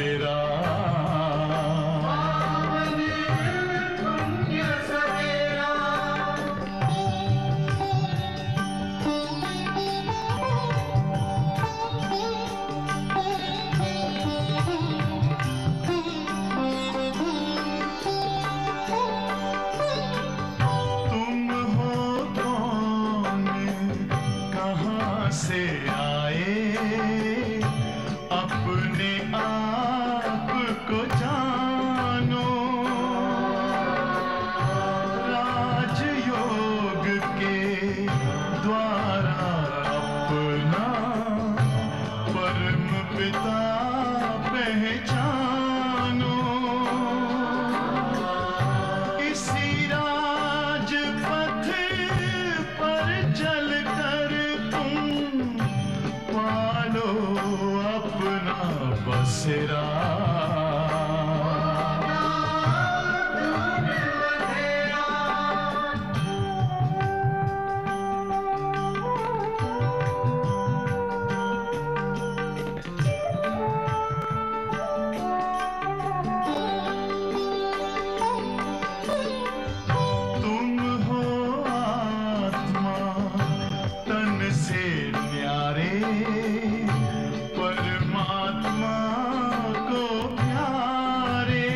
अंधेरा। तुम हो कौन, कहाँ से आए, अपने आप को जानो। राजयोग के द्वारा अपना परम पिता पहचानो। इसी राजपथ पर चलकर तुम पालो अपना बसेरा। तुम हो आत्मा तन से न्यारे, परमात्मा को प्यारे।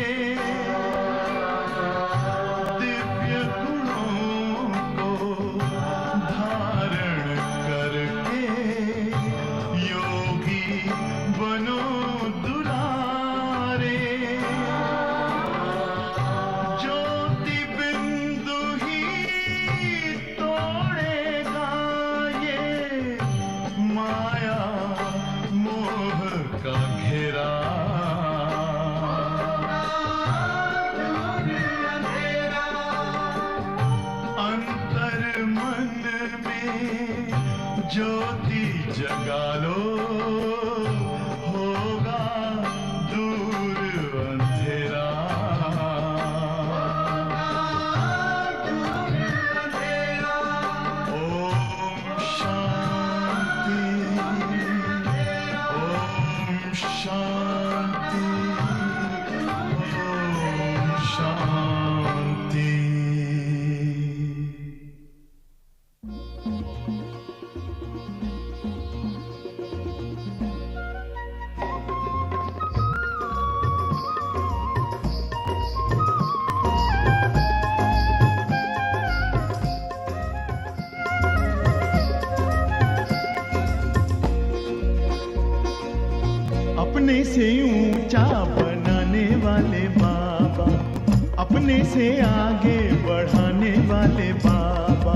दिव्य गुणों को धारण करके योगी बनो दुलारे। ज्योति बिंदु ही तोड़ेगा ये माया मोह का घेरा। अंतर मन में ज्योति जगा लो, होगा दूर अंधेरा। ओम शांति, ओम शांति, ओम शांति। अपने से ऊंचा बनाने वाले बाबा, अपने से आगे बढ़ाने वाले बाबा,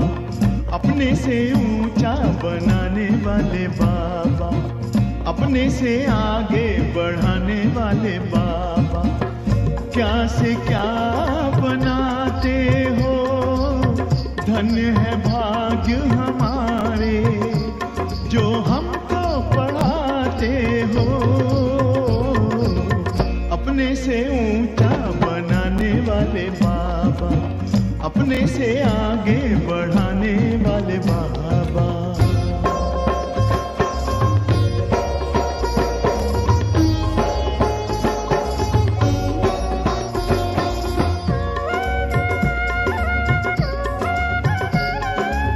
अपने से ऊंचा बनाने वाले बाबा, अपने से आगे बढ़ाने वाले बाबा। क्या से क्या बनाते हो, धन्य है भाग्य हमारे जो हमको पढ़ाते हो। अपने से ऊंचा बनाने वाले बाबा, अपने से आगे बढ़ाने वाले बाबा।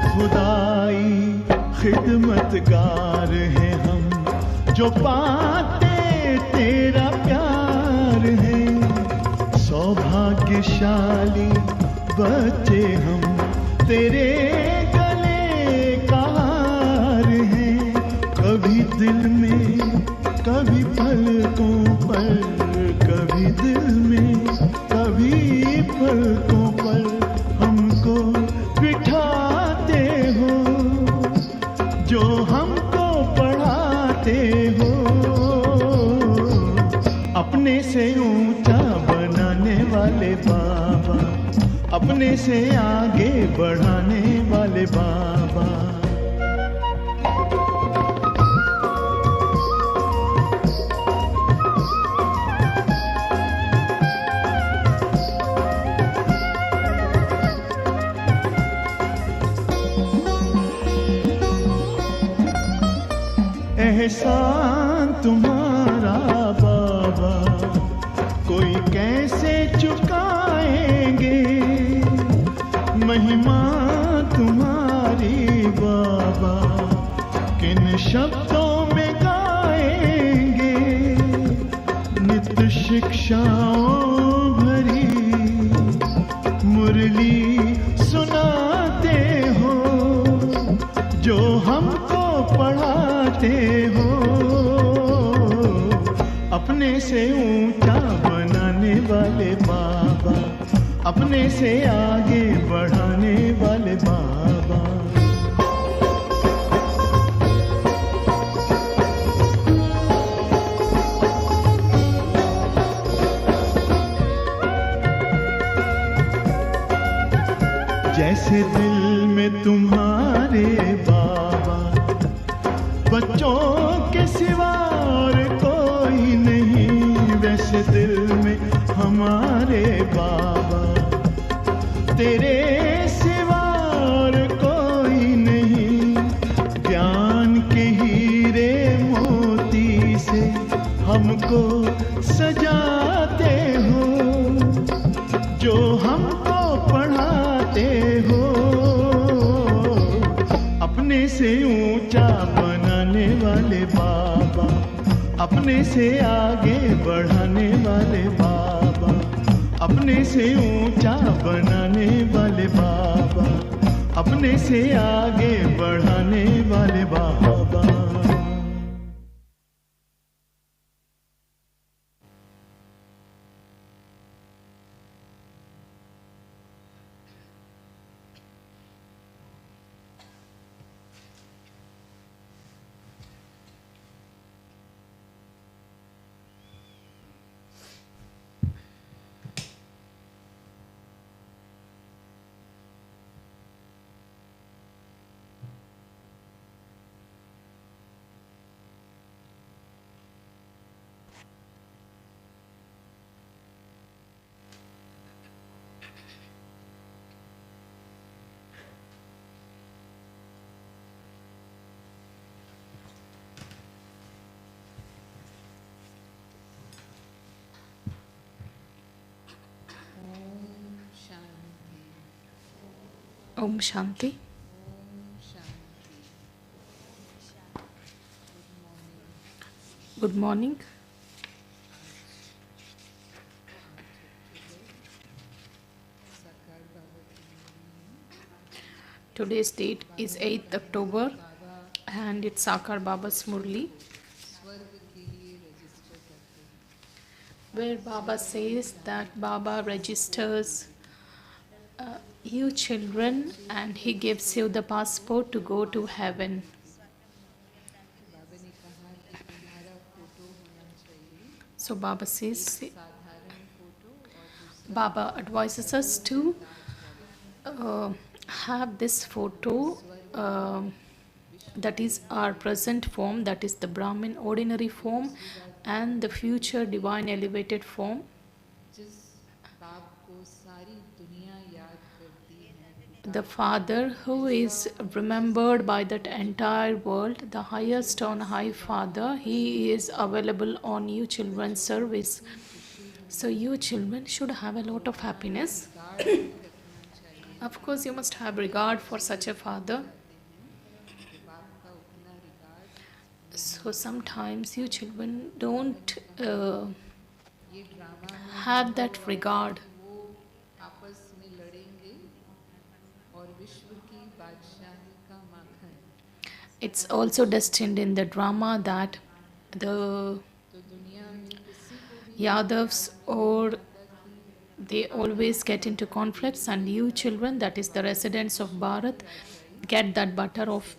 खुदाई खिदमतगार हैं हम, जो पाते तेरा प्यार है। सौभाग्यशाली बच्चे हम, तेरे गले का हार हैं। कभी दिल में, कभी पलकों पर, कभी दिल में, कभी पलकों पर हमको बिठाते हो, जो हमको पढ़ाते हो। अपने से ऊंचा बनाने वाले बाबा, अपने से आगे बढ़ाने वाले बाबा। एहसान तुम्हारा बाबा, बाबा, कोई कैसे चुकाएंगे महिमा तुम्हारी बाबा, किन शब्दों में गाएंगे नित्य शिक्षाओं भरी मुरली सुनाते हो, जो हमको पढ़ाते हो, अपने से ऊंचा बनाने वाले बाबा, अपने से आगे बढ़ाने वाले बाबा। जैसे दिल में तुम्हारे बाबा बच्चों के सिवा और कोई नहीं, वैसे दिल में हमारे बाबा तेरे सिवा और कोई नहीं। ज्ञान के हीरे मोती से हमको सजाते हो, जो हमको पढ़ाते हो, अपने से ऊंचा बनाने वाले बाबा, अपने से आगे बढ़ाने वाले बाबा, अपने से ऊंचा बनाने वाले बाबा, अपने से आगे बढ़ाने वाले बाबा। Om Shanti. Good morning. Today's date is 8th October and it's Sakar Baba's Murli, where Baba says that Baba registers you children and he gives you the passport to go to heaven. So Baba says, Baba advises us to have this photo that is our present form, that is the Brahmin ordinary form, and the future divine elevated form. The Father who is remembered by that entire world, the highest on high Father, he is available on you children's service. So you children should have a lot of happiness. Of course, you must have regard for such a Father. So sometimes you children don't have that regard. It's also destined in the drama that the Yadavs or they always get into conflicts, and you children, that is the residents of Bharat, get that butter of,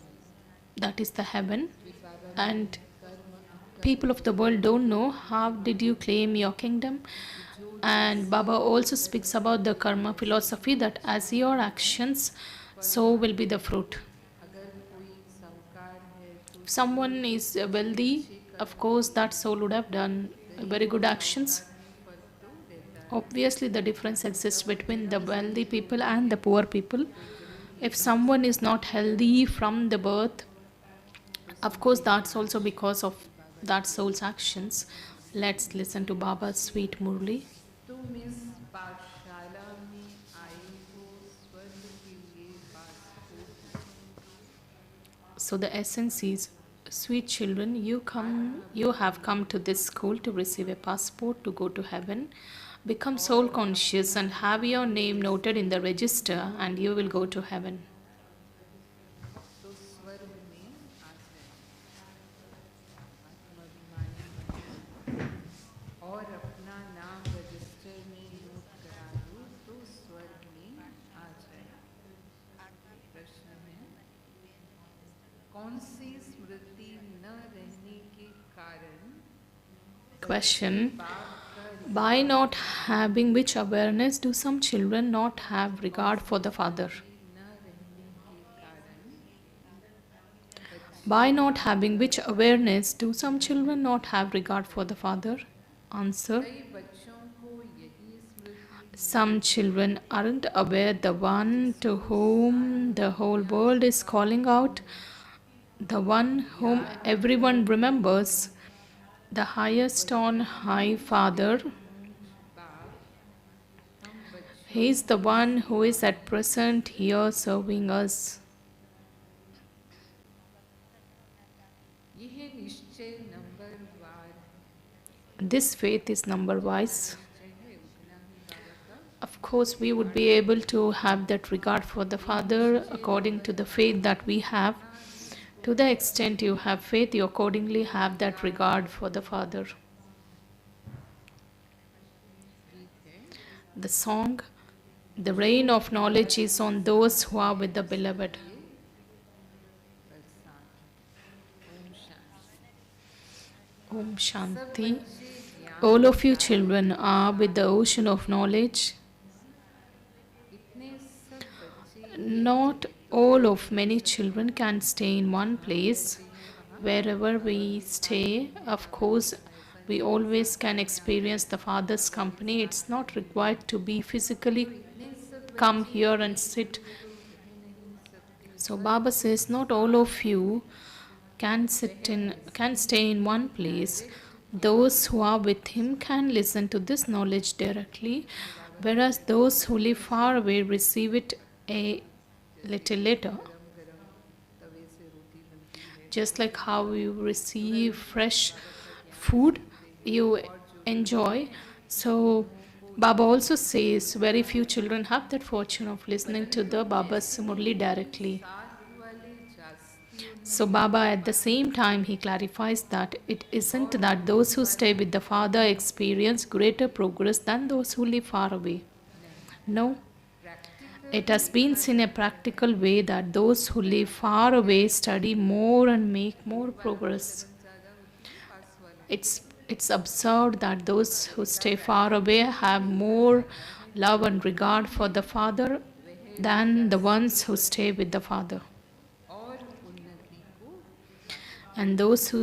that is the heaven, and people of the world don't know how did you claim your kingdom. And Baba also speaks about the karma philosophy, that as your actions, so will be the fruit. If someone is wealthy, of course that soul would have done very good actions. Obviously the difference exists between the wealthy people and the poor people. If someone is not healthy from the birth, of course that's also because of that soul's actions. Let's listen to Baba's sweet Murli. तुम इस पाठशाला में आए हो स्वर्ग के लिए passport में। So the essence is, sweet children, you have come to this school to receive a passport to go to heaven. Become soul conscious and have your name noted in the register, and you will go to heaven. तो स्वर्ग में आ जाए, आत्माभिमानी बनो और अपना नाम register में note करा दो तो स्वर्ग में आ जाए। प्रश्न है, कौन सी स्मृति न रहने के कारण Question: by not having which awareness do some children not have regard for the Father? न रहने के कारण By not having which awareness do some children not have regard for the Father? Answer: कई बच्चों को यही स्मृति some children aren't aware the one to whom the whole world is calling out, the one whom everyone remembers, the highest on high Father. बाप हम बच्चों He is the one who is at present here serving us. यह निश्चय number war This faith is number wise. निश्चय है उतना ही बाबा का Of course, we would be able to have that regard for the Father according to the faith that we have. To the extent you have faith, you accordingly have that regard for the Father. गीत है The song, the rain of knowledge is on those who are with the Beloved. बरसात। Om Shanti. Om Shanti. All of you children are with the ocean of knowledge. इतने सब बच्चे Not all of many children can stay in one place. Wherever we stay, of course, we always can experience the Father's company. It's not required to be physically come here and sit. So Baba says, not all of you can stay in one place. Those who are with him can listen to this knowledge directly, whereas those who live far away receive it a little later. तवे से रोटी बनती है Just like how you receive fresh food, you enjoy. So Baba also says very few children have that fortune of listening to the Baba's Murli directly. साथ वाले जास्तियों So Baba at the same time he clarifies that it isn't that those who stay with the Father experience greater progress than those who live far away. No, practical it has been seen a practical way that those who live far away study more and make more progress. ज़्यादा होती है पास वाले It's observed that those who stay far away have more love and regard for the Father than the ones who stay with the Father. और उन्नति को And those who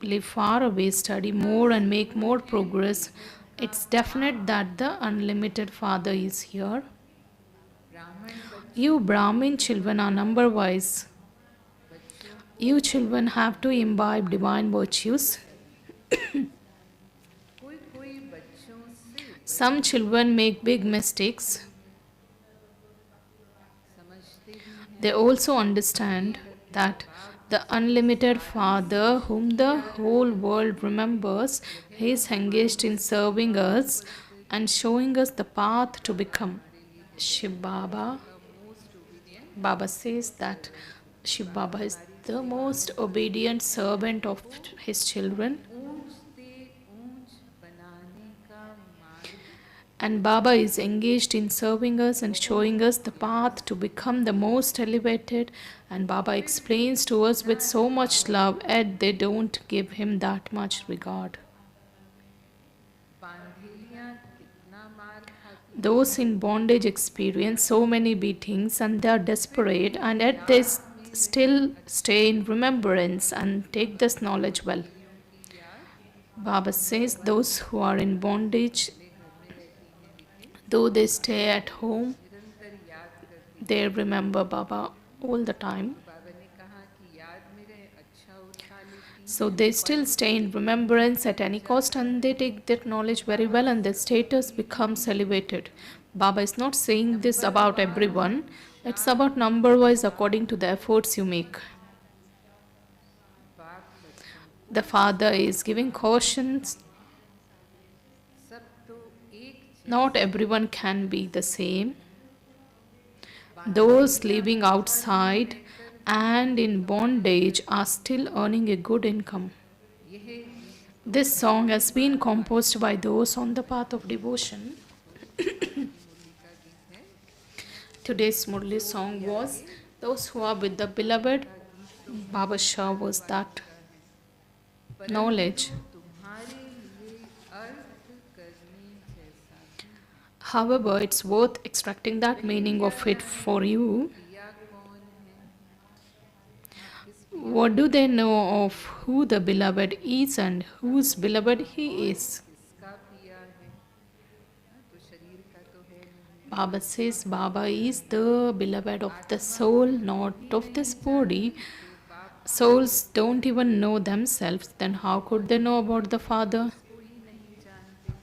live far away study more and make more progress. It's definite that the unlimited Father is here. ब्राह्मण बच्चे You Brahmin children are number wise. बच्चों You children have to imbibe divine virtues. कोई बच्चों से Some children make big mistakes. समझते भी हैं They also understand that the unlimited Father, whom the whole world remembers, he is engaged in serving us and showing us the path to become. Shiv Baba. Most obedient Baba says that Shiv Baba is the most obedient servant of his children. ऊंच से ऊंच बनाने का मार्ग And Baba is engaged in serving us and showing us the path to become the most elevated. And Baba explains to us with so much love, yet they don't give him that much regard. बांधेलियाँ कितना मार खाती Those in bondage experience so many beatings and they are desperate, and yet they still stay in remembrance and take this knowledge well. की याद Baba says those who are in bondage, घर में रहती हैं लेकिन though they stay at home, निरंतर याद करती they remember Baba all the time. बाबा ने कहा कि याद मेरे अच्छा उठा लेती So they still stay in remembrance at any cost, and they take that knowledge very well, and their status becomes elevated. Baba is not saying this about everyone, it's about number wise according to the efforts you make. बाप बच्चों The father is giving cautions. सब तो एक Not everyone can be the same. Those living outside and in bondage are still earning a good income. यह गीत This song has been composed by those on the path of devotion. मुरली का गीत है Today's Murli song was Those Who Are With the Beloved. Baba Shah was that knowledge. तुम्हारे लिए अर्थ करने जैसा भी However, it's worth extracting that meaning of it for you. प्रिया कौन है किस What do they know of who the beloved is and whose beloved he is? किसका प्रिया है तो शरीर का तो है नहीं Baba says Baba is the beloved of the soul, not of this body. Souls don't even know themselves, then how could they know about the Father? कोई नहीं जानते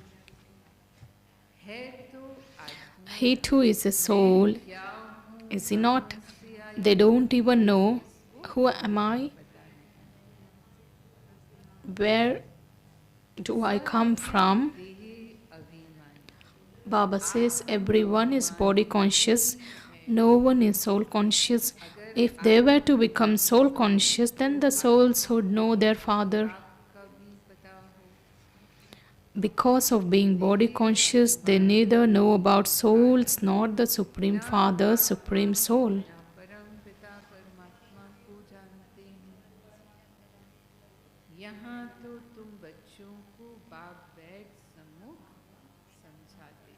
है तो आत्मा He too is a soul, क्या हूँ is he not? They don't even know who am I? Where do I come from? देह अभिमानी Baba says everyone is body conscious, no one is soul conscious. If they were to become soul conscious, then the souls would know their Father. का भी पता हो Because of being body conscious, they neither know about souls nor the Supreme Father, Supreme Soul. ना परम पिता परमात्मा को जानते हैं यहाँ तो तुम बच्चों को बाप बैठ सम्मुख समझाते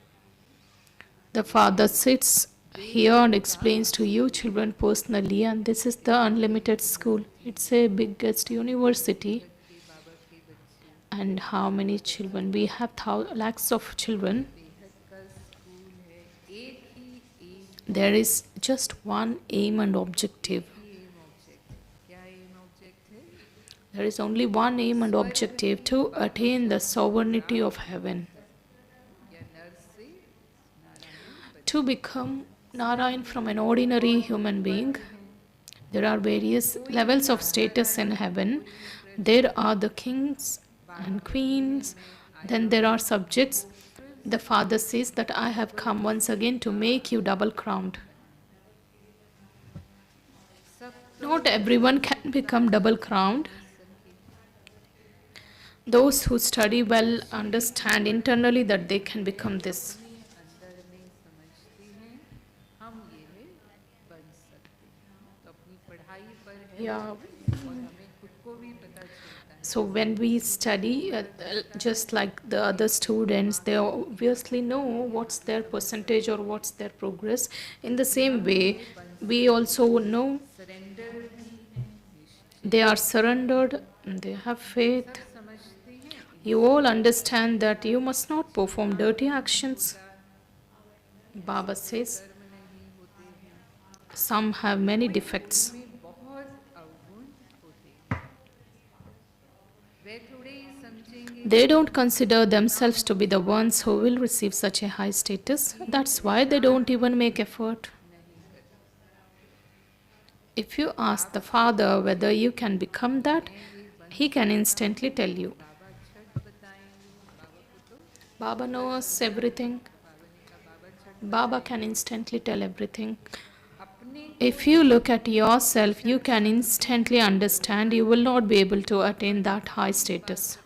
The Father sits here and explains to you children personally, and this is the unlimited school. It's a biggest university. के बाबा के बच्चे And how many children? We have lakhs of children. बेहद का स्कूल है एक ही aim There is just one aim and objective. Aim object क्या aim object है There is only one aim and objective to attain the sovereignty of heaven. या नर से Narayan To become Narayan from an ordinary human being. There are various levels of status in heaven. There are the kings and queens, then there are subjects. The Father says that I have come once again to make you double crowned. सब Not everyone can become double crowned. Those who study well understand internally that they can become this. अंदर में समझते हैं हम ये बन सकते हैं तो अपनी पढ़ाई पर है Yeah. और हमें खुद को भी पता चलता है So when we study, just like the other students, they obviously know what's their percentage or what's their progress. In the same way, we also know surrender भी है निश्चय they are surrendered, they have faith. समझते हैं You all understand that you must not perform dirty actions. Baba says कर्म नहीं होते हैं some have many defects. में बहुत अवगुण होते हैं वे थोड़े ही समझेंगे They don't consider themselves to be the ones who will receive such a high status. That's why they don't even make effort. If you ask the Father whether you can become that, he can instantly tell you. बाबा छठ बताएंगे बाबा को तो Baba knows everything. बाबा ने कहा बाबा Chhath Baba can instantly tell everything. अपने If you look at yourself, you can instantly understand you will not be able to attain that high status.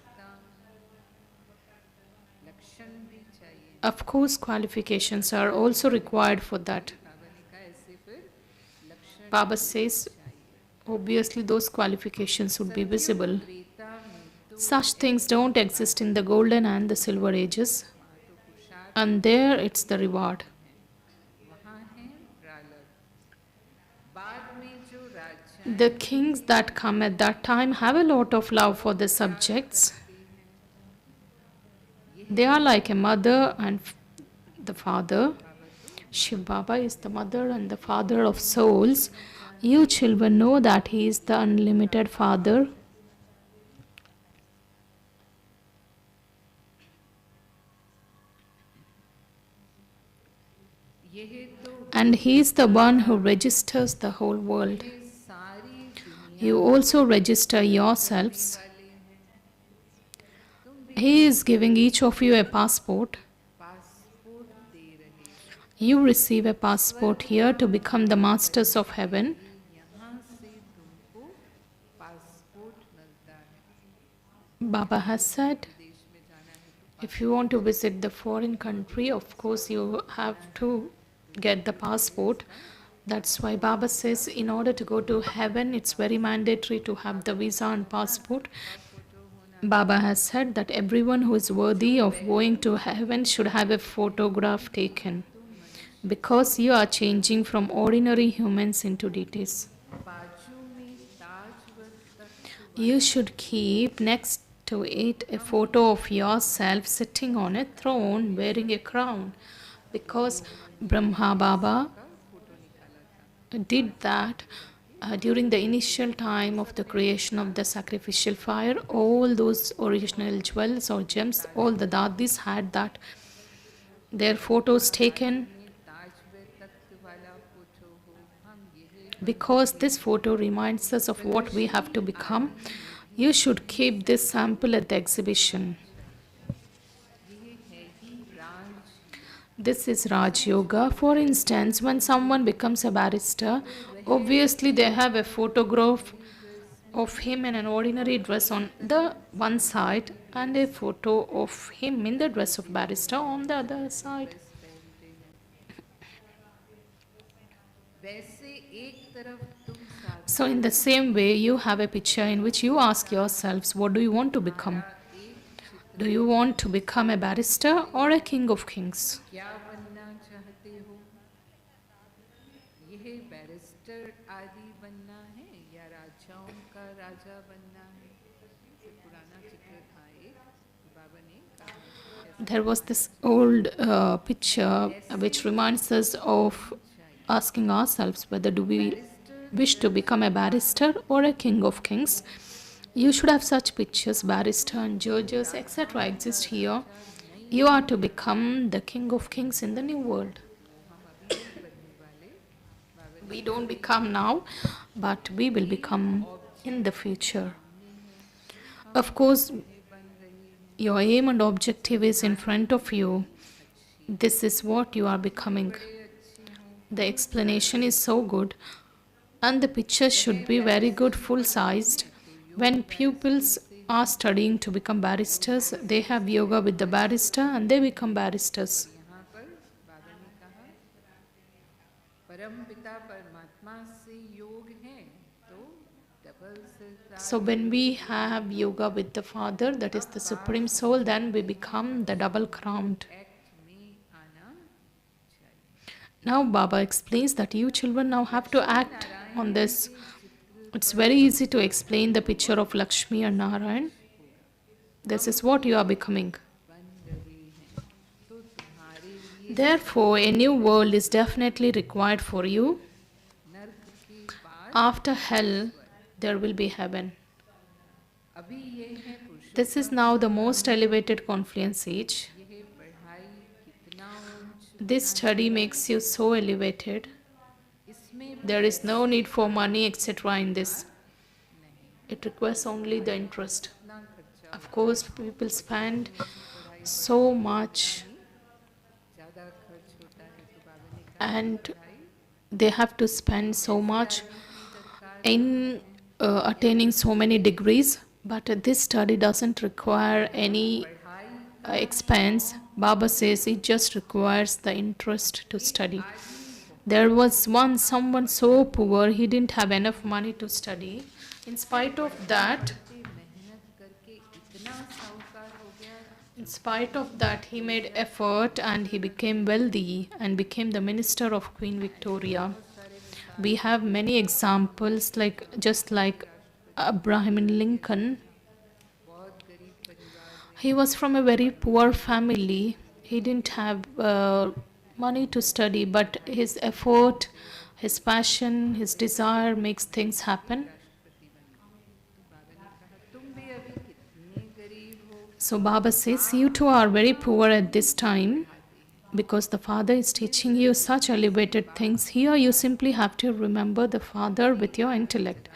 लक्षण भी चाहिए Of course, qualifications are also required for that. बाबा ने कहा ऐसे फिर लक्षण Baba says, obviously, those qualifications would be visible. Treta में तो Such things don't exist in the golden and the silver ages, वहाँ तो पुरुषार्थ and there it's the reward. वहाँ है प्रारब्ध बाद में जो राजा The kings that come at that time have a lot of love for the subjects. They are like a mother and the father. Shiv Baba is the mother and the father of souls. You children know that he is the unlimited father. यह तो and He is the one who registers the whole world. ये सारी दुनिया You also register करने yourselves. वाले हैं. तुम भी He is giving each of you a passport. Passport दे रहे हो. You receive a passport here to become the masters of heaven. यहाँ से तुमको पासपोर्ट मिलता है. Baba has said, देश में जाना है तो if you want to visit the foreign country, of course you have to get the passport. That's why Baba says in order to go to heaven, it's very mandatory to have the visa and passport. Baba has said that everyone who is worthy of going to heaven should have a photograph taken, because you are changing from ordinary humans into deities. बाजू में ताजवर तख्त You should keep next to it a photo of yourself sitting on a throne wearing a crown, because Brahma Baba का photo निकाला था. did that during the initial time of the creation of the sacrificial fire. All those original jewels or gems, all the dadis had that, their photos taken, में ताजवर तख्त वाला photo हो. हम यही because this photo reminds us of what we have to become. You should keep this sample at the exhibition. ये है ही राज. This is Raj Yoga. For instance, when someone becomes a barrister, obviously they have a photograph of him in an ordinary dress on the one side and a photo of him in the dress of barrister on the other side. पहनते हैं. वैसे एक तरफ तुम साथ So, in the same way, you have a picture in which you ask yourselves, what do you want to become? एक चित्र Do you want to become a barrister or a king of kings? क्या बनना चाहते हो. यह barrister आदि बनना है या राजाओं का राजा बनना है. ये पुराना चित्र था एक. बाबा ने कहा कि There was this old picture which reminds us of asking ourselves whether do we wish to become a barrister or a king of kings. You should have such pictures, barrister and judges, etc. exist here. You are to become the king of kings in the new world. हम अभी नहीं बनने वाले. बाबा We don't become now, but we will become in the future. Of course, your aim and objective is in front of you. This is what you are becoming. The explanation is so good, and the picture should be very good, full-sized. When pupils are studying to become barristers, they have yoga with the barrister and they become barristers. यहाँ पर बाबा ने कहा परम पिता परमात्मा से योग है तो double Sirdar So when we have yoga with the Father, that is the Supreme Soul, then we become the double crowned. Act में आना चाहिए. Now Baba explains that you children now have to act on this. It's very easy to explain the picture of Lakshmi and Narayan. This is what you are becoming. बन रहे हैं तो तुम्हारे लिए Therefore, a new world is definitely required for you. नर्क के बाद After hell, there will be heaven. अभी ये है पुरुष. This is now the most elevated confluence age. यह पढ़ाई कितना ऊंच. This study makes you so elevated. इसमें There is no need for money, etc. in this. It requires only the interest. इतना खर्चा Of course, people spend so much ज़्यादा खर्च होता है तो बाबा ने कहा and they have to spend so much in attaining so many degrees. But this study doesn't require any expense. Baba says it just requires the interest to study. There was once someone so poor, he didn't have enough money to study. In spite of that, मेहनत करके इतना साहूकार हो गया. in spite of that, he made effort and he became wealthy and became the minister of Queen Victoria. We have many examples, like just like Abraham Lincoln. बहुत गरीब परिवार He was from a very poor family. He didn't have money to study, but his effort, his passion, his desire makes things happen. तुम भी अभी कितने गरीब हो. So Baba says, you two are very poor at this time, because the Father is teaching you such elevated things. Here you simply have to remember the Father with your intellect.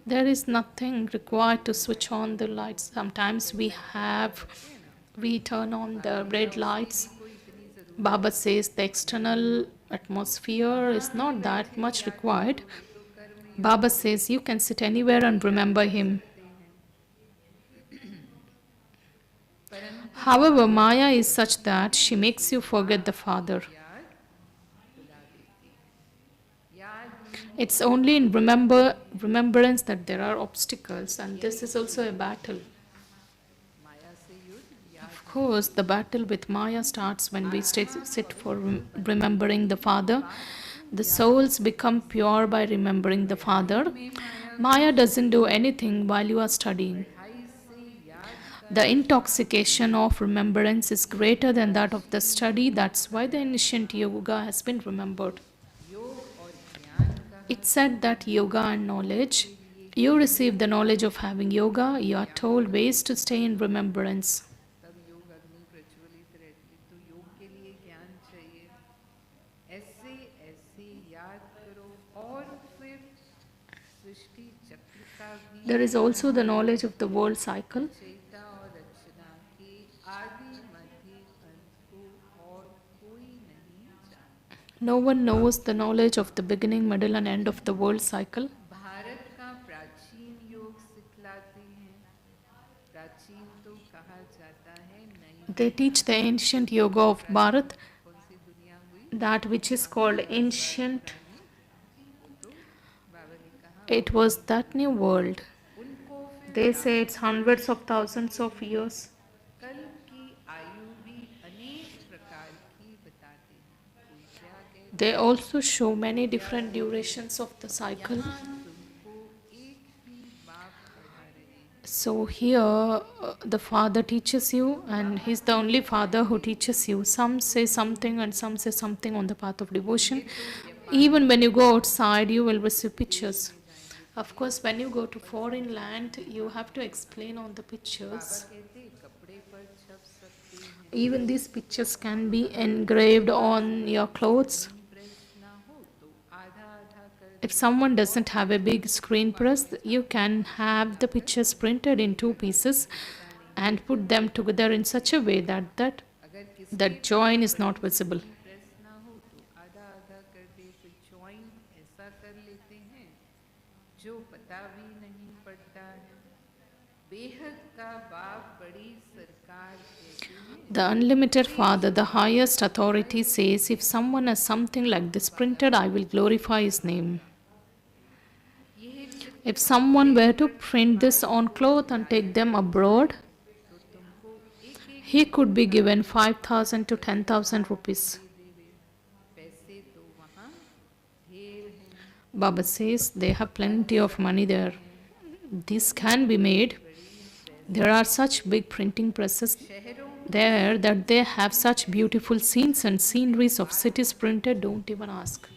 There is nothing required to switch on the lights. Sometimes we turn on the red lights. Baba says the external atmosphere is not that much required. Baba says you can sit anywhere and remember him. However, Maya is such that she makes you forget the Father. It's only in remembrance that there are obstacles, and this is also a battle. Of course, the battle with Maya starts when we sit for remembering the Father. The souls become pure by remembering the Father. Maya doesn't do anything while you are studying. The intoxication of remembrance is greater than that of the study. That's why the ancient yoga has been remembered. It's said that yoga and knowledge, you receive the knowledge of having yoga, you are told ways to stay in remembrance. There is also the knowledge of the world cycle. No one knows the knowledge of the beginning, middle and end of the world cycle. They teach the ancient yoga of Bharat, that which is called ancient. It was that new world. They say it's hundreds of thousands of years. They also show many different durations of the cycle. So here the Father teaches you, and He's the only Father who teaches you. Some say something and some say something on the path of devotion. Even when you go outside, you will receive pictures. Of course, when you go to foreign land, you have to explain on the pictures. Even these pictures can be engraved on your clothes. If someone doesn't have a big screen press, you can have the pictures printed in 2 pieces and put them together in such a way that join is not visible. The unlimited Father, the highest authority, says, if someone has something like this printed, I will glorify his name. If someone were to print this on cloth and take them abroad, he could be given 5,000 to 10,000 rupees. Baba says they have plenty of money there. This can be made. There are such big printing presses there that they have such beautiful scenes and sceneries of cities printed, don't even ask.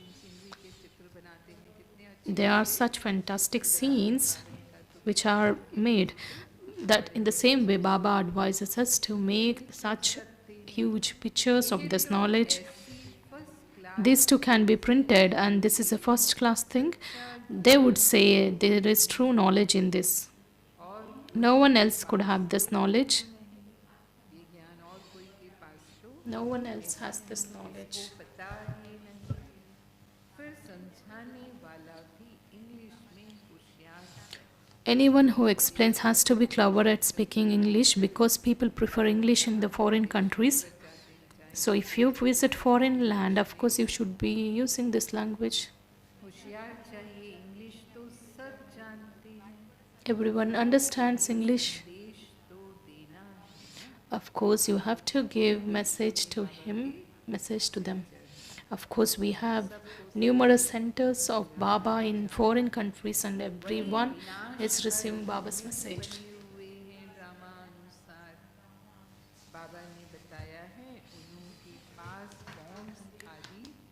There are such fantastic scenes which are made, that in the same way Baba advises us to make such huge pictures of this knowledge. These two can be printed, and this is a first class thing. They would say there is true knowledge in this. No one else could have this knowledge. No one else has this knowledge. Anyone who explains has to be clever at speaking English, because people prefer English in the foreign countries. So if you visit foreign land, of course you should be using this language. Everyone understands English. Of course you have to give message to them. Of course we have numerous centers of Baba in foreign countries, and everyone is receiving Baba's message.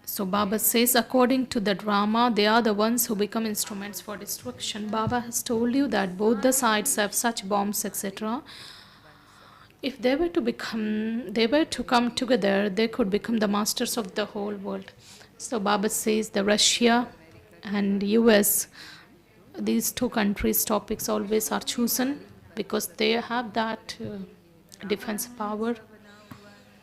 So Baba says, according to the drama, they are the ones who become instruments for destruction. Baba has told you that both the sides have such bombs, etc. If they were to come together, they could become the masters of the whole world. So Baba says the Russia and US, these two countries' topics always are chosen because they have that defense power. सा बना हुआ है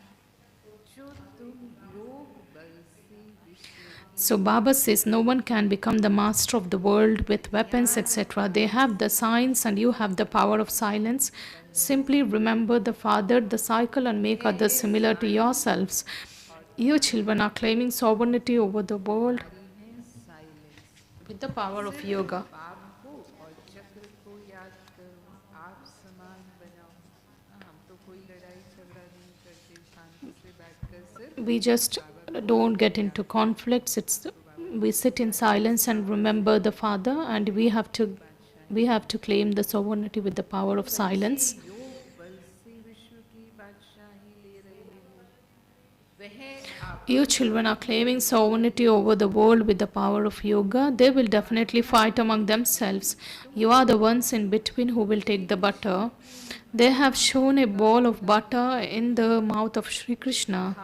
जो तुम योग बल से विश्व की So Baba says no one can become the master of the world with weapons, etc. They have the science and you have the power of silence. Simply remember the Father, the cycle, and make others similar to yourselves. You children are claiming sovereignty over the world हमारी हैं silence with the power of सिर्फ yoga. बाब को और चक्र को याद करो आप समान बनाओ हम तो कोई लड़ाई झगड़ा नहीं करते शांति से बैठकर सिर्फ We just don't get into conflicts. We sit in silence and remember the Father, and we have to claim the sovereignty with the power of silence. योग बल से विश्व की बादशाही ले रहे हो वह आप You children are claiming sovereignty over the world with the power of yoga. They will definitely fight among themselves. You are the ones in between who will take the butter. They have shown a ball of butter in the mouth of Sri Krishna.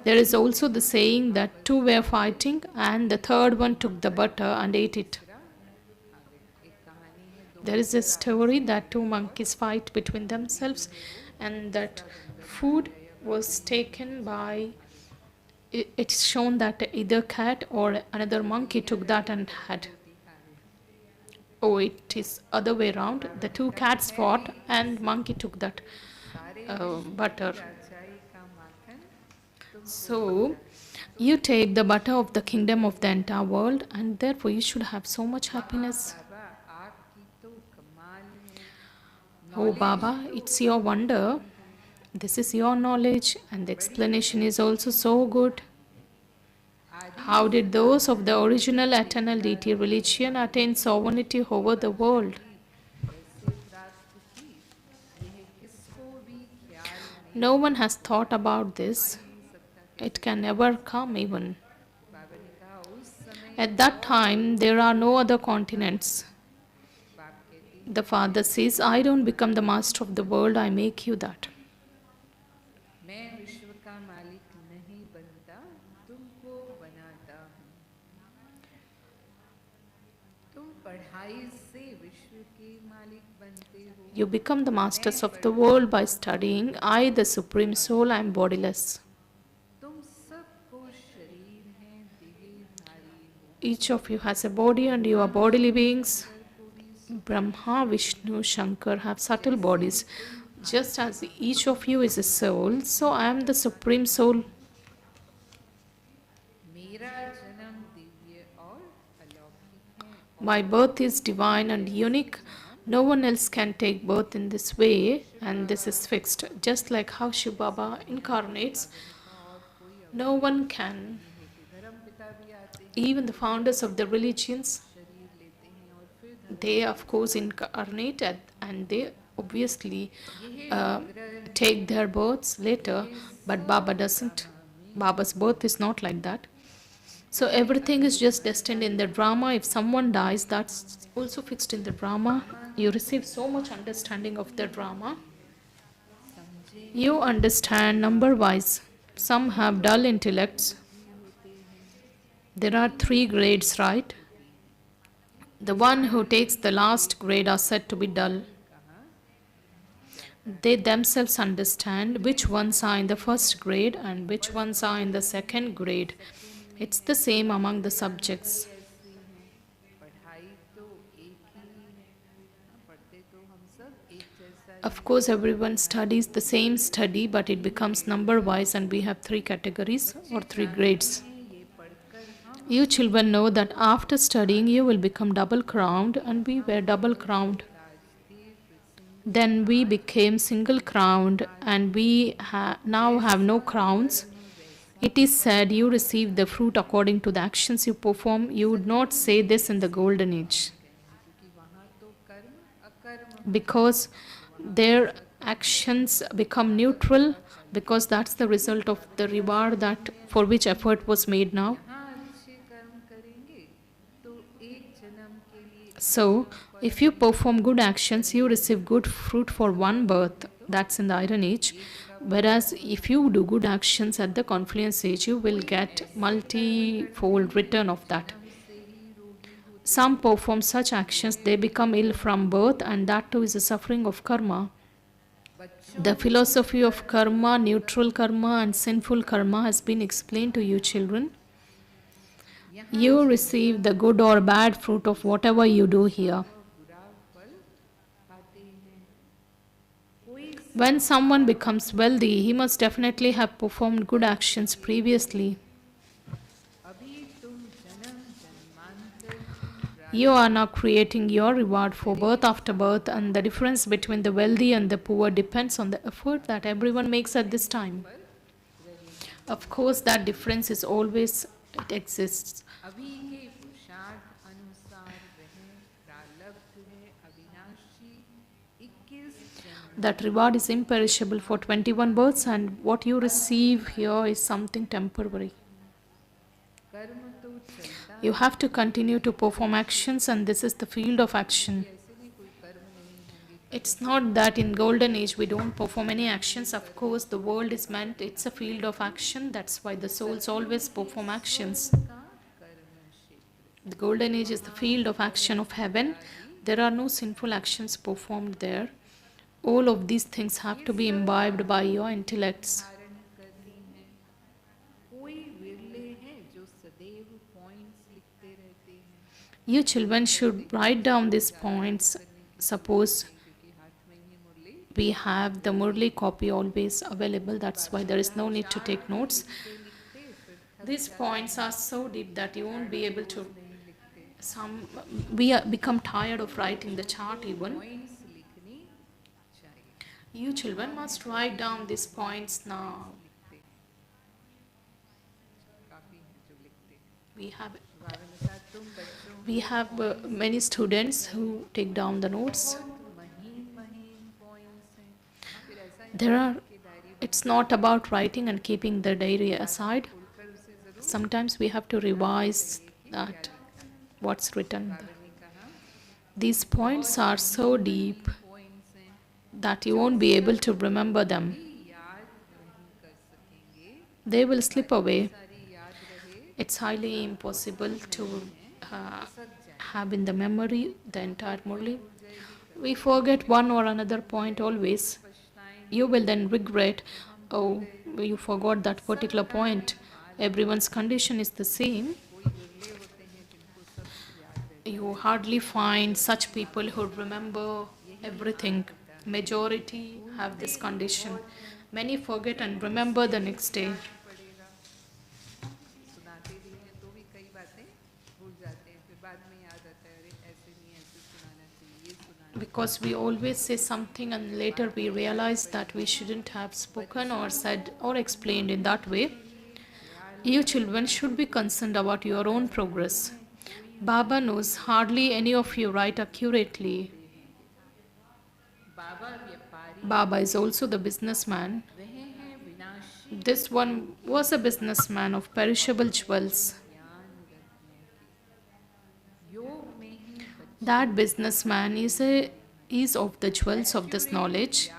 There is also the saying that two were fighting and the third one took the butter and ate it. एक कहानी है दो There is a story that two monkeys fight between themselves and that food was taken by it's shown that either cat or another monkey took that and had. Oh, it is other way around. The two cats fought and monkey took that butter. राजाई का माखन तुम So you take the butter of the kingdom of the entire world, and therefore you should have so much happiness. बाबा आपकी तो कमाल है Oh Baba, it's your wonder. This is your knowledge, and the explanation is also so good. How did those of the original eternal deity religion attain sovereignty over the world? कैसे प्राप्त की यह किसको भी ख्याल नहीं No one has thought about this. It can never come even. बाबा ने कहा उस समय At that time, there are no other continents. बाप कहते The Father says, I don't become the master of the world, I make you that. मैं विश्व का मालिक नहीं बनता तुमको बनाता हूँ तुम पढ़ाई से विश्व के मालिक बनते हो You become the masters of the world by studying. I, the Supreme Soul, I am bodiless. तुम सबको शरीर हैं देहधारी हो Each of you has a body and you are bodily beings. Brahma, Vishnu, Shankar have subtle bodies. Just as each of you is a soul, so I am the Supreme Soul. मेरा जन्म दिव्य और अलौकिक है My birth is divine and unique. No one else can take birth in this way, and this is fixed. Just like how Shiv Baba incarnates, no one can. धर्म पिता भी आते हैं Even the founders of the religions, शरीर लेते हैं और फिर they of course incarnate and they obviously take their births later, but Baba doesn't. Baba's birth is not like that. So everything is just destined in the drama. If someone dies, that's also fixed in the drama. You receive so much understanding of the drama. समझे You understand number wise. Some have dull intellects. There are 3 grades, right? The one who takes the last grade are said to be dull. They themselves understand which ones are in the first grade and which ones are in the second grade. It's the same among the subjects. ऐसे हैं पढ़ाई तो एक ही है पढ़ते तो हम सब एक जैसा Of course, everyone studies the same study, but it becomes number wise, and we have 3 categories or 3 grades. है ये पढ़कर हम You children know that after studying, you will become double crowned, and we were double crowned. Then we became single crowned, and we now have no crowns. It is said you receive the fruit according to the actions you perform. You would not say this in the golden age, क्योंकि वहाँ तो कर्म अकर्म because their actions become neutral, because that's the result of the reward that for which effort was made now. हाँ अच्छे कर्म करेंगे तो एक जन्म के लिए So if you perform good actions, you receive good fruit for one birth. तो That's in the Iron Age. Whereas if you do good actions at the Confluence Age, you will get multi-fold return of that. Some perform such actions, they become ill from birth, and that too is a suffering of karma. The philosophy of karma, neutral karma, and sinful karma has been explained to you, children. You receive the good or bad fruit of whatever you do here. When someone becomes wealthy, he must definitely have performed good actions previously. You are now creating your reward for birth after birth, and the difference between the wealthy and the poor depends on the effort that everyone makes at this time. Of course, that difference is always, it exists. That reward is imperishable for 21 births, and what you receive here is something temporary. You have to continue to perform actions, and this is the field of action. It's not that in golden age we don't perform any actions. Of course, the world is meant, it's a field of action. That's why the souls always perform actions. The golden age is the field of action of heaven. There are no sinful actions performed there. All of these things have to be imbibed by your intellects. You children should write down these points. Suppose we have the Murli copy always available, that's why there is no need to take notes. These points are so deep that you won't be able to, become tired of writing the chart even. You children must write down these points now. We have many students who take down the notes. It's not about writing and keeping the diary aside. Sometimes we have to revise that, what's written. These points are so deep that you won't be able to remember them. They will slip away. It's highly impossible to have in the memory the entire Murli. We forget one or another point always. You will then regret, oh, you forgot that particular point. Everyone's condition is the same. You hardly find such people who remember everything. Majority have this condition. Many forget and remember the next day. Because we always say something and later we realize that we shouldn't have spoken or said or explained in that way. You children should be concerned about your own progress. Baba knows hardly any of you write accurately. Baba is also the businessman. This one was a businessman of perishable jewels. That businessman is of the jewels of this knowledge.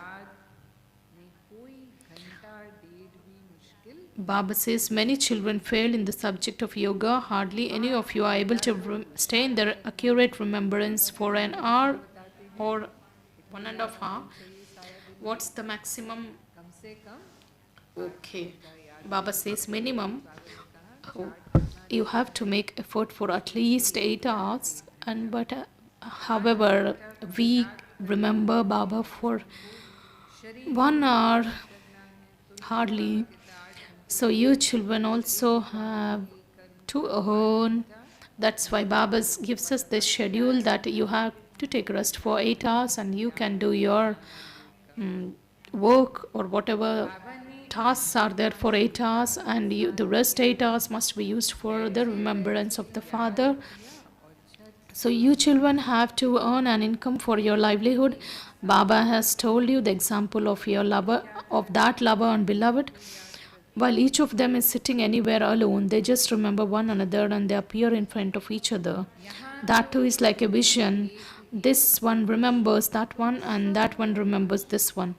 Baba says many children fail in the subject of yoga. Hardly any of you are able to stay in their accurate remembrance for an hour or 1.5 hours. What's the maximum? Okay. Baba says minimum. You have to make effort for at least 8 hours. However, we remember Baba for 1 hour hardly. So you children also have to earn. That's why Baba gives us this schedule that you have to take rest for 8 hours and you can do your work or whatever tasks are there for 8 hours, and the rest 8 hours must be used for the remembrance of the Father. So you children have to earn an income for your livelihood. Baba has told you the example of your lover, of that lover and beloved. While each of them is sitting anywhere alone, they just remember one another and they appear in front of each other. That too is like a vision. This one remembers that one and that one remembers this one.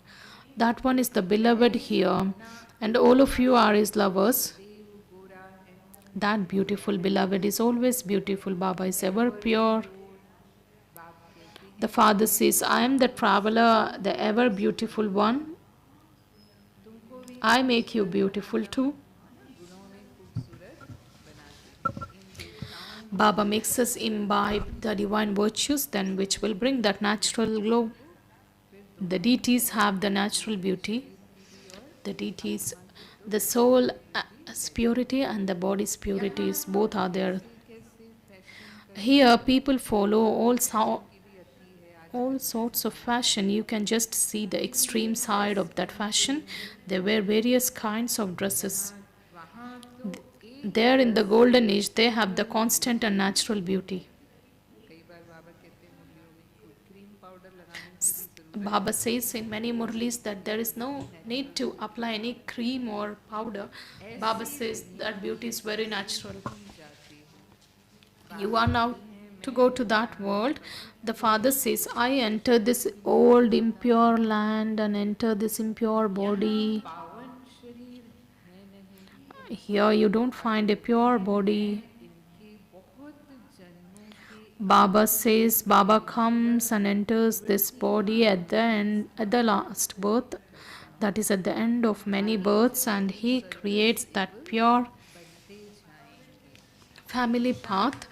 That one is the beloved here, and all of you are his lovers. देव गोरा है, That beautiful beloved is always beautiful. Baba is ever pure. बाप कहते हैं The father says, I am the traveler, the ever beautiful one. तुमको भी I make you beautiful too. गुणों में खूबसूरत बनाते हैं। इन देवताओं Baba makes us imbibe the divine virtues, then which will bring that natural glow. The deities have the natural beauty. The deities, the soul purity and the body's purities, both are there. कैसे fashion Here, people follow की भी अति है आज all sorts of fashion. You can just see the extreme side of that fashion. They wear various kinds of dresses. वहाँ तो एक There in the golden age, they have the constant and natural beauty. कई बार बाबा कहते हैं मुरलियों में कोई cream powder लगाने की भी जरूरत Baba says in many murlis that there is no need to apply any cream or powder. Baba says that beauty is very natural. नहीं जाती है। You are now to go to that world. The father says, I enter this old impure land and enter this impure body. पावन शरीर है नहीं, Here you don't find a pure body. इनके बहुत जन्मों के Baba says, Baba comes and enters this body at the end, at the last birth. That is at the end of many births, and he creates that pure बनते जाएंगे। family path.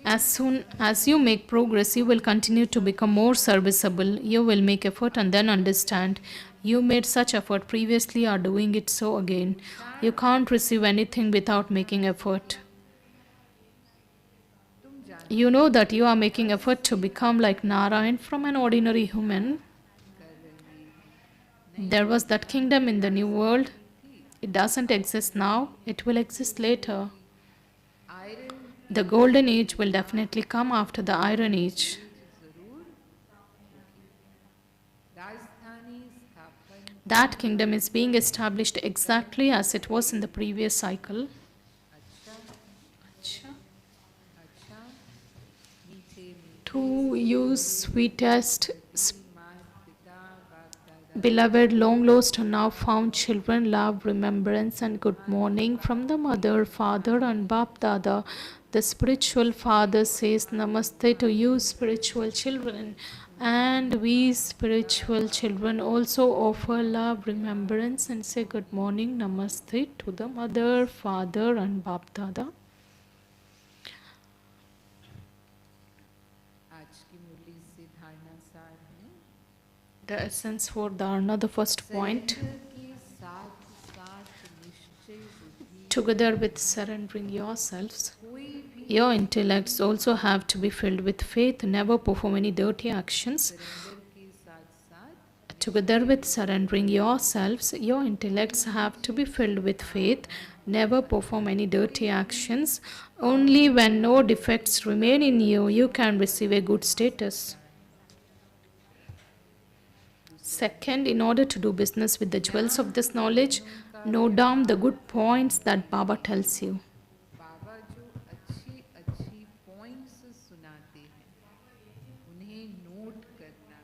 As soon as you make progress, you will continue to become more serviceable. You will make effort and then understand. You made such effort previously, are doing it so again. You can't receive anything without making effort. तुम जानते You know that you are making effort to become like Narayan from an ordinary human. कर रही There was that kingdom in the new world. It doesn't exist now, it will exist later. Iron The golden age will definitely come after the iron age. जरूर राजधानी स्थापन That kingdom is being established exactly as it was in the previous cycle. अच्छा अच्छा मीठे मीठे To you, sweetest, माँ पिता बाप दादा beloved, long lost and now found children, love, remembrance, and good morning from the mother, father, and Bap Dada. The spiritual father says Namaste to you, spiritual children. And we, spiritual children, also offer love, remembrance, and say good morning, Namaste to the mother, father, and Bap Dada. आज की मुरली से धारणा सार है The essence for Dharana, the first point. शरीर के साथ साथ निश्चय बुद्धि Together with surrendering yourselves, कोई भी your intellects also have to be filled with faith. Never perform any dirty actions. Surrender के साथ साथ Together with surrendering yourselves, your intellects have to be filled with faith. Never perform any dirty actions. Only when no defects remain in you, you can receive a good status. Second, in order to do business with the jewels of this knowledge, note down the good points that Baba tells you. बाबा जो अच्छी अच्छी points सुनाते हैं उन्हें note करना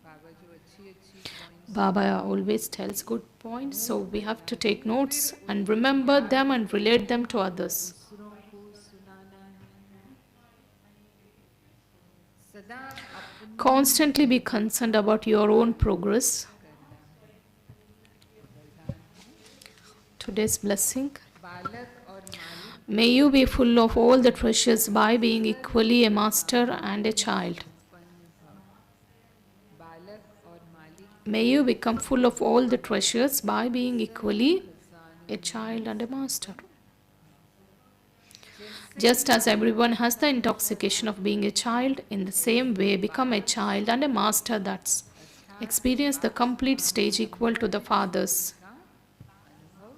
बाबा जो अच्छी अच्छी points Baba always tells good points, so we have to take notes and remember them and relate them to others. दूसरों को सुनाना है सदा अपनी Constantly be concerned about your own progress. Today's blessing. बालक और मालिक May you be full of all the treasures by being equally a master and a child. उत्पन्न भव बालक और मालिक May you become full of all the treasures by being equally a child and a master. Just as everyone has the intoxication of being a child, in the same way become a child and a master. That's experience the complete stage equal to the fathers. का अनुभव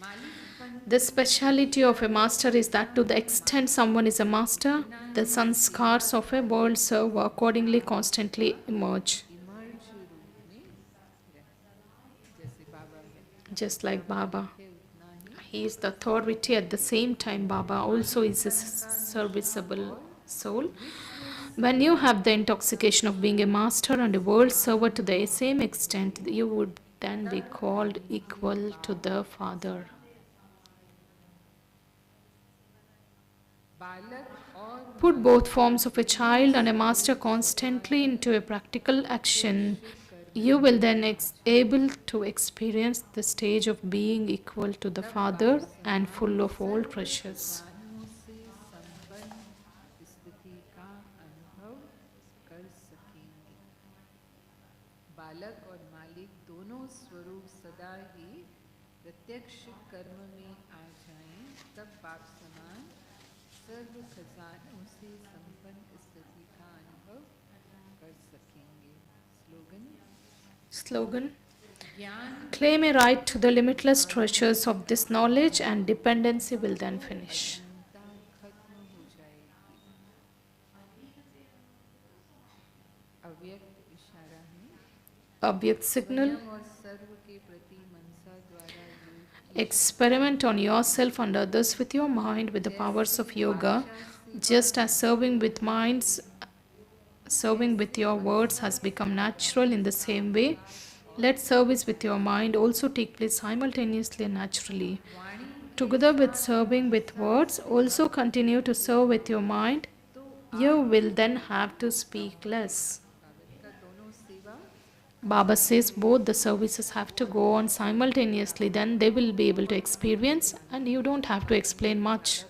मालिकपन The speciality of a master is that to the extent someone is a master, the sanskars of a world serve accordingly constantly emerge. Emerge रूप में रहे जैसे बाबा है Just like Baba. उतना ही He is the authority at the same time. Baba also is a serviceable soul. When you have the intoxication of being a master and a world server to the same extent, you would then be called equal to the Father. बालक और Put both मालिक forms of a दोनों child and a master स्वरूप सदा constantly he into a practical action. प्रत्यक्ष You कर्म will में then आ जाए able to experience the stage of being equal to the तब बाप Father and समान full of all serve treasures. खजानों से संपन्न स्थिति का अनुभव कर सकेंगे। बालक और मालिक दोनों स्वरूप सदा ही प्रत्यक्ष कर्म में आ जाएं, तब बाप समान सर्व खजानों से संपन्न स्थिति का अनुभव कर सकेंगे। Slogan: ज्ञान Claim a right to the limitless treasures of this knowledge, and dependency will then finish. अधीनता खत्म हो जाएगी। अव्यक्त इशारा है Abhyakt signal: स्वयं और सर्व के प्रति मनसा द्वारा योग की Experiment on yourself and others with your mind with the powers of yoga, just as serving with your words has become natural. In the same way, let service with your mind also take place simultaneously and naturally. वाणी के Together with साथ serving with Mansa words, सेवा also continue to serve with your mind. तो You आप will then भी have to Mansa speak होंगे। less. बाबत का दोनों सेवा Baba says both the services have to go on simultaneously, then they will be able to experience, and you don't have to explain much.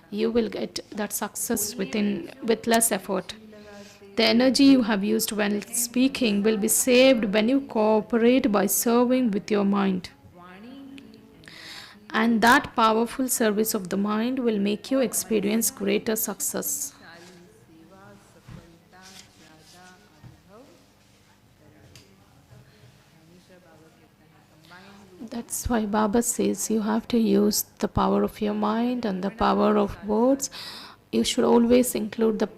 You will get that success with less effort. The energy you have used when speaking will be saved when you cooperate by serving with your mind. वाणी की अनुभूति And that powerful service of the mind will make you और experience मनसा की greater success. शक्तिशाली सेवा सफलता ज्यादा अनुभव कराएगी। हमेशा बाबा कहता है कंबाइंड रूप That's why Baba says you have to use the power of your mind and the power of words. You should always include the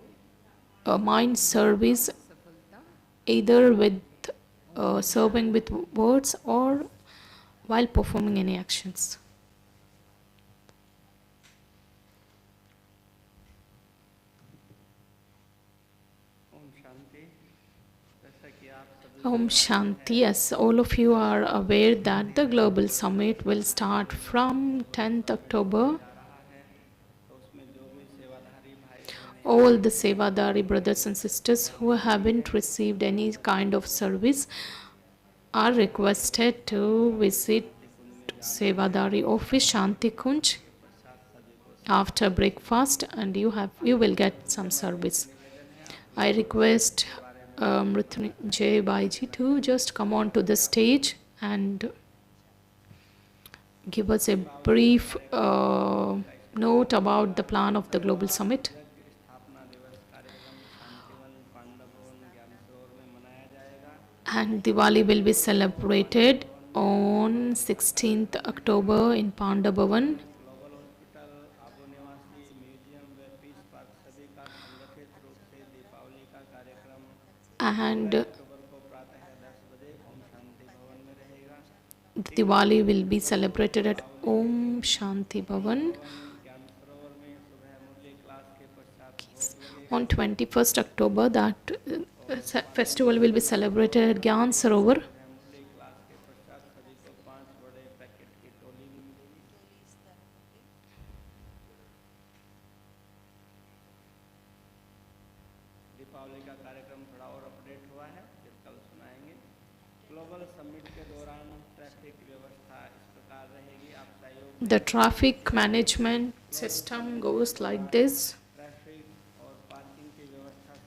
mind service सफलता either with serving with words or while performing any actions. Om Shanti. Yes, all of you are aware that the Global Summit will start from 10th October. All the Sevadari brothers and sisters who haven't received any kind of service are requested to visit Sevadari office Shanti Kunj after breakfast, and you will get some service. I request Mrityunjay Baiji to just come on to the stage and give us a brief note about the plan of the Global Summit. And Diwali will be celebrated on 16th October in Panda Bhavan. And Diwali will be celebrated at Om Shanti Bhavan on 21st October. That festival will be celebrated at Gyan Sarovar. The traffic management system goes like this.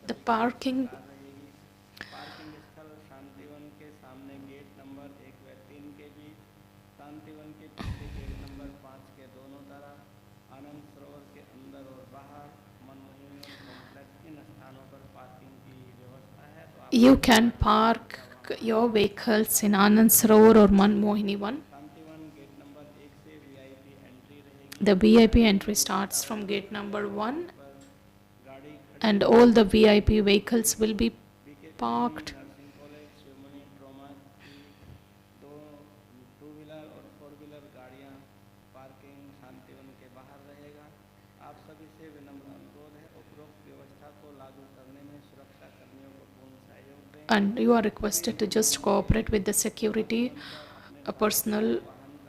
The parking you can park your vehicles in Anand Sarovar or Manmohini 1. The VIP entry starts from gate number 1, and all the VIP vehicles will be parked. And you are requested to just cooperate with the security a personal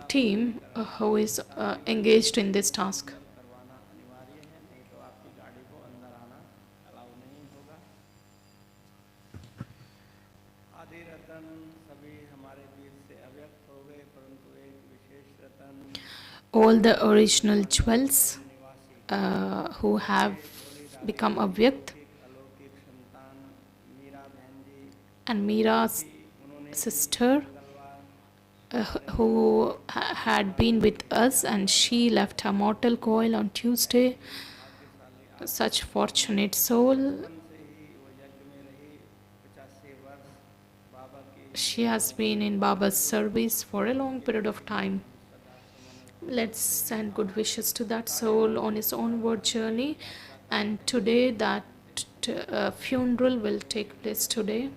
team who is engaged in this task. All the original jewels who have become Avyakt, and Mira's sister who had been with us, and she left her mortal coil on Tuesday. Such fortunate soul. She has been in Baba's service for a long period of time. Let's send good wishes to that soul on his onward journey. And today that funeral will take place today.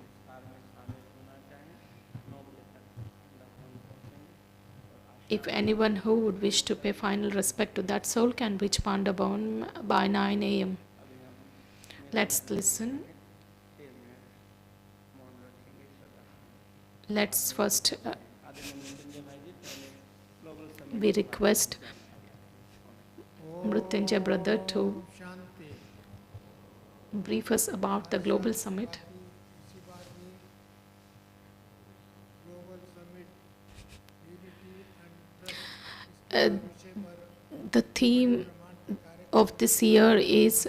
If anyone who would wish to pay final respect to that soul can reach Pandabhavan by 9 a.m. Let's listen. Let's first we request Mrityunjay brother to brief us about the global summit. The theme of this year is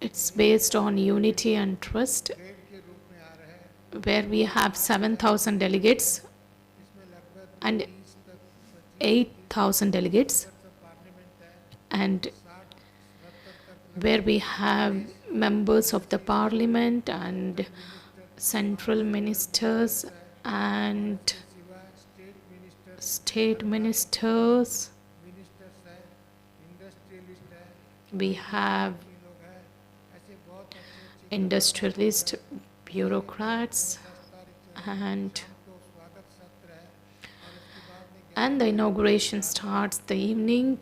it's based on unity and trust, where we have 7,000 delegates and 8,000 delegates, and where we have members of the parliament and central ministers and state ministers. We have industrialist bureaucrats, and the inauguration starts the evening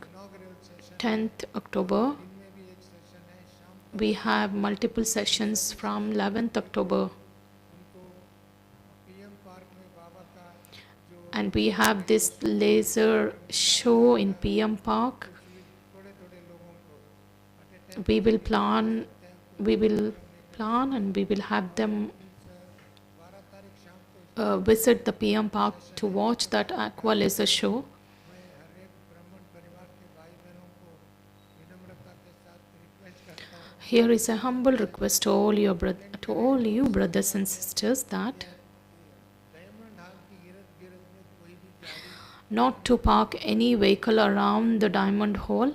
10th October. We have multiple sessions from 11th October. And we have this laser show in PM Park. We will plan and we will have them visit the PM Park to watch that aqua laser show. Here is a humble request to all you brothers and sisters that not to park any vehicle around the Diamond Hall.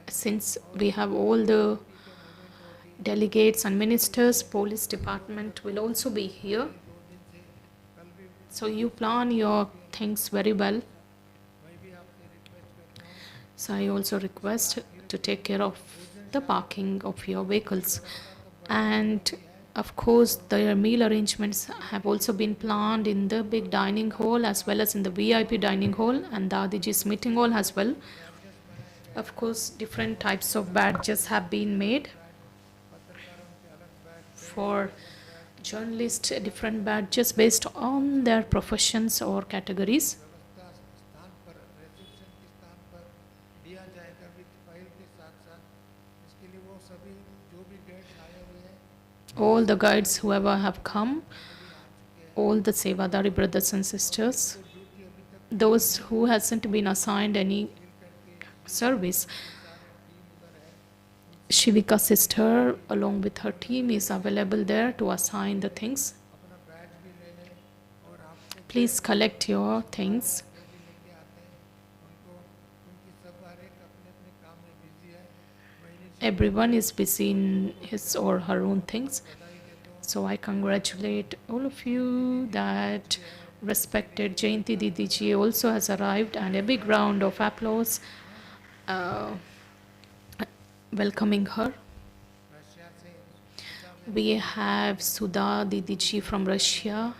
Since we have all the delegates and ministers, police department will also be here. So you plan your things very well. So I also request to take care of the parking of your vehicles. And of course, the meal arrangements have also been planned in the big dining hall as well as in the VIP dining hall and Dadiji's meeting hall as well. Of course, different types of badges have been made. For journalists, different badges based on their professions or categories. All the guides, whoever have come, all the Sevadari brothers and sisters, those who hasn't been assigned any service, Shivika's sister along with her team is available there to assign the things. Please collect your things. Everyone is busy in his or her own things. So I congratulate all of you that respected Jayanti Didiji also has arrived, and a big round of applause uh, welcoming her. We have Sudha Didiji from Russia,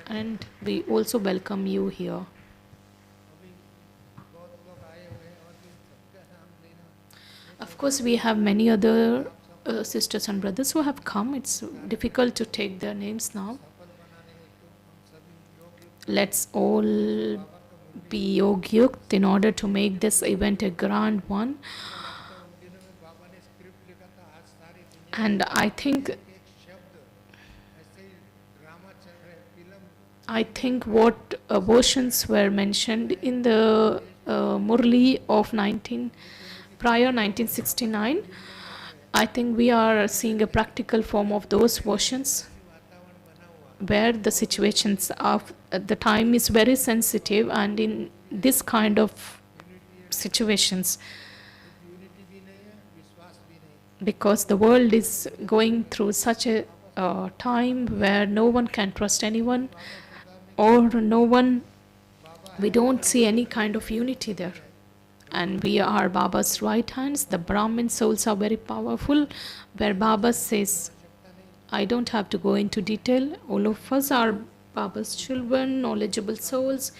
and we also welcome you here. Of course, we have many other sisters and brothers who have come. It's difficult to take their names now. Let's all be yogyukt in order to make this event a grand one. And I think what versions were mentioned in the Murli of 1969, I think we are seeing a practical form of those versions where the situations of the time is very sensitive, and in this kind of situations, because the world is going through such a time where no one can trust anyone, or we don't see any kind of unity there. And we are Baba's right hands. The Brahmin souls are very powerful, where Baba says, I don't have to go into detail. All of us are Baba's children, knowledgeable souls,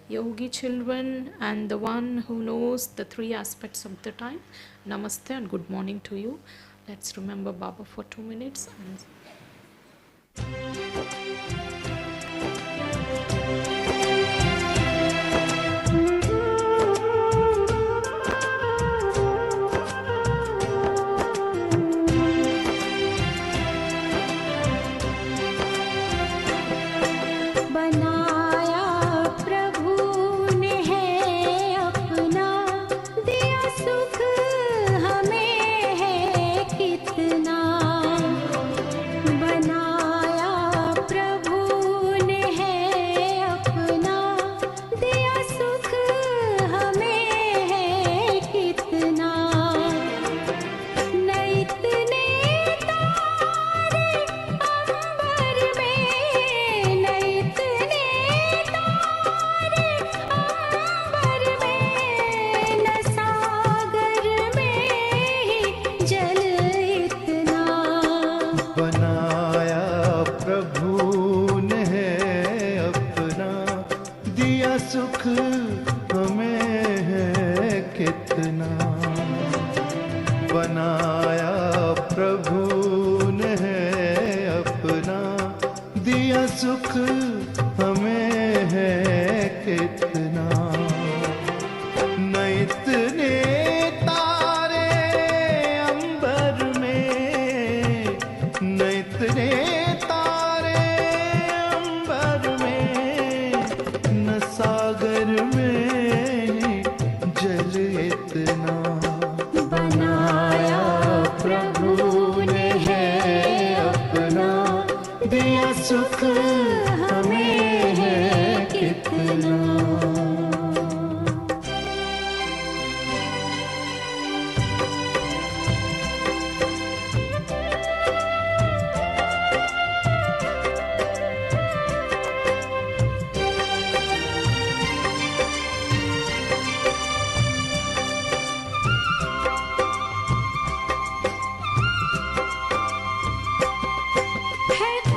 yogi children, and the one who knows the three aspects of the time. Namaste and good morning to you. Let's remember Baba for 2 minutes.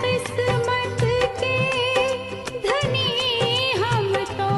किस्मत के धनी हम तो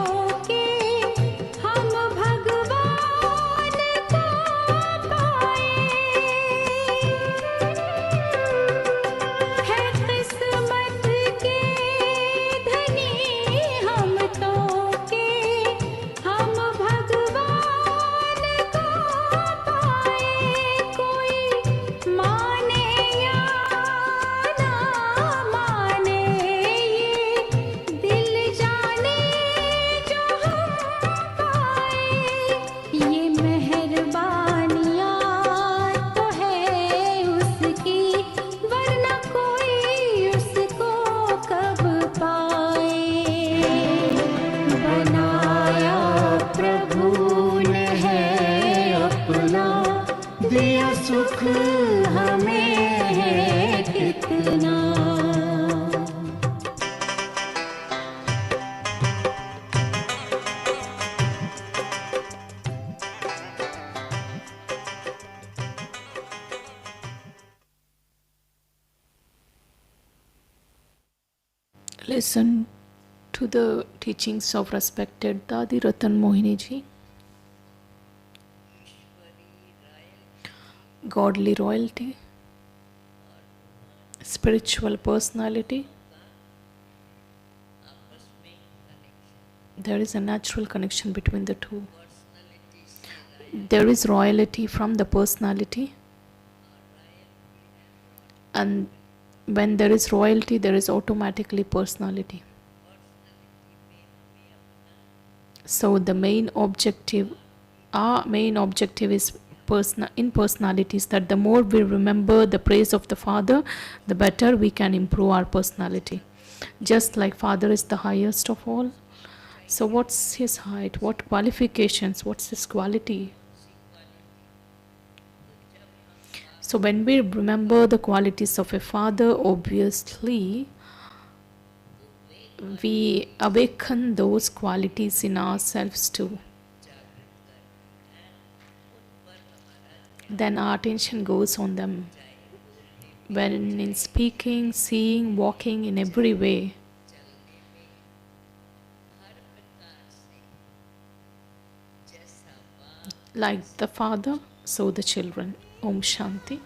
Listen to the teachings of respected Dadi Ratan Mohini ji. Godly royalty, spiritual personality. There is a natural connection between the two. There is royalty from the personality, and when there is royalty, there is automatically personality. So the main objective, our main objective is in personalities, that the more we remember the praise of the Father, the better we can improve our personality. Just like Father is the highest of all. So what's his height? What qualifications? What's his quality? So when we remember the qualities of a Father, obviously we awaken those qualities in ourselves too. Then our attention goes on them. When in speaking, seeing, walking, in every way. Like the Father, so the children. Om Shanti.